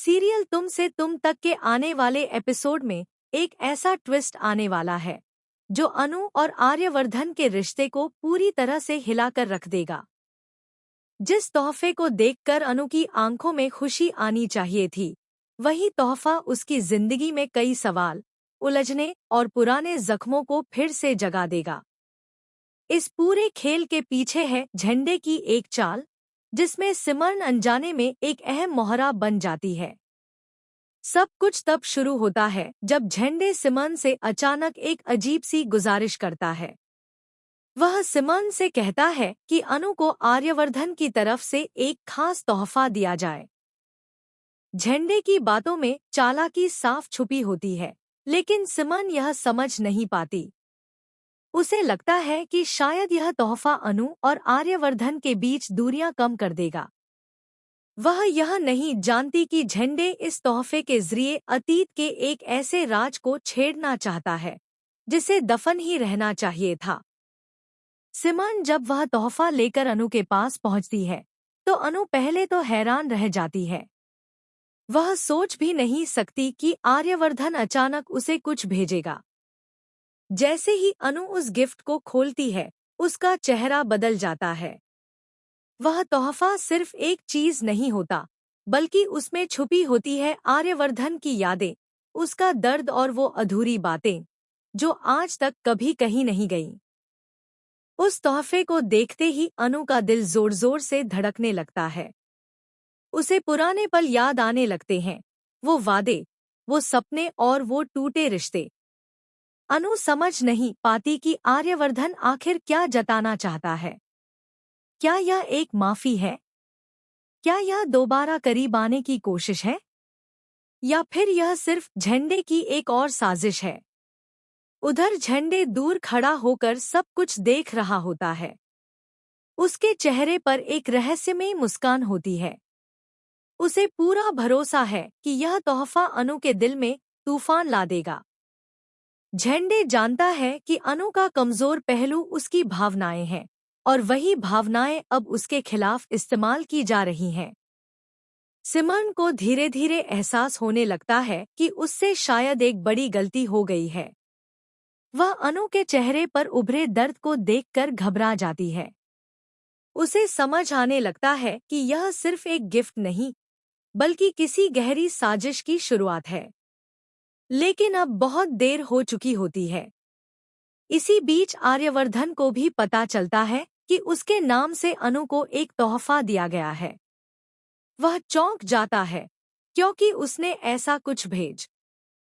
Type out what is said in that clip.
Serial तुम से तुम तक के आने वाले एपिसोड में एक ऐसा ट्विस्ट आने वाला है जो अनु और आर्यवर्धन के रिश्ते को पूरी तरह से हिलाकर रख देगा। जिस तोहफे को देखकर अनु की आंखों में खुशी आनी चाहिए थी, वही तोहफा उसकी जिंदगी में कई सवाल, उलझने और पुराने जख्मों को फिर से जगा देगा। इस पूरे खेल के पीछे है झंडे की एक चाल, जिसमें सिमरन अनजाने में एक अहम मोहरा बन जाती है। सब कुछ तब शुरू होता है जब झंडे सिमरन से अचानक एक अजीब सी गुजारिश करता है। वह सिमरन से कहता है कि अनु को आर्यवर्धन की तरफ से एक खास तोहफा दिया जाए। झंडे की बातों में चालाकी साफ छुपी होती है, लेकिन सिमरन यह समझ नहीं पाती। उसे लगता है कि शायद यह तोहफा अनु और आर्यवर्धन के बीच दूरियां कम कर देगा। वह यह नहीं जानती कि झंडे इस तोहफे के जरिए अतीत के एक ऐसे राज को छेड़ना चाहता है जिसे दफन ही रहना चाहिए था। सिमरन जब वह तोहफा लेकर अनु के पास पहुंचती है तो अनु पहले तो हैरान रह जाती है। वह सोच भी नहीं सकती कि आर्यवर्धन अचानक उसे कुछ भेजेगा। जैसे ही अनु उस गिफ्ट को खोलती है, उसका चेहरा बदल जाता है। वह तोहफा सिर्फ एक चीज नहीं होता, बल्कि उसमें छुपी होती है आर्यवर्धन की यादें, उसका दर्द और वो अधूरी बातें जो आज तक कभी कहीं नहीं गईं। उस तोहफे को देखते ही अनु का दिल जोर जोर से धड़कने लगता है। उसे पुराने पल याद आने लगते हैं, वो वादे, वो सपने और वो टूटे रिश्ते। अनु समझ नहीं पाती कि आर्यवर्धन आखिर क्या जताना चाहता है। क्या यह एक माफी है? क्या यह दोबारा करीब आने की कोशिश है? या फिर यह सिर्फ झंडे की एक और साजिश है? उधर झंडे दूर खड़ा होकर सब कुछ देख रहा होता है। उसके चेहरे पर एक रहस्यमयी मुस्कान होती है। उसे पूरा भरोसा है कि यह तोहफा अनु के दिल में तूफान ला देगा। झंडे जानता है कि अनु का कमजोर पहलू उसकी भावनाएं हैं, और वही भावनाएं अब उसके खिलाफ इस्तेमाल की जा रही हैं। सिमरन को धीरे धीरे एहसास होने लगता है कि उससे शायद एक बड़ी गलती हो गई है। वह अनु के चेहरे पर उभरे दर्द को देखकर घबरा जाती है। उसे समझ आने लगता है कि यह सिर्फ एक गिफ्ट नहीं, बल्कि किसी गहरी साजिश की शुरुआत है। लेकिन अब बहुत देर हो चुकी होती है। इसी बीच आर्यवर्धन को भी पता चलता है कि उसके नाम से अनु को एक तोहफा दिया गया है। वह चौंक जाता है, क्योंकि उसने ऐसा कुछ भेज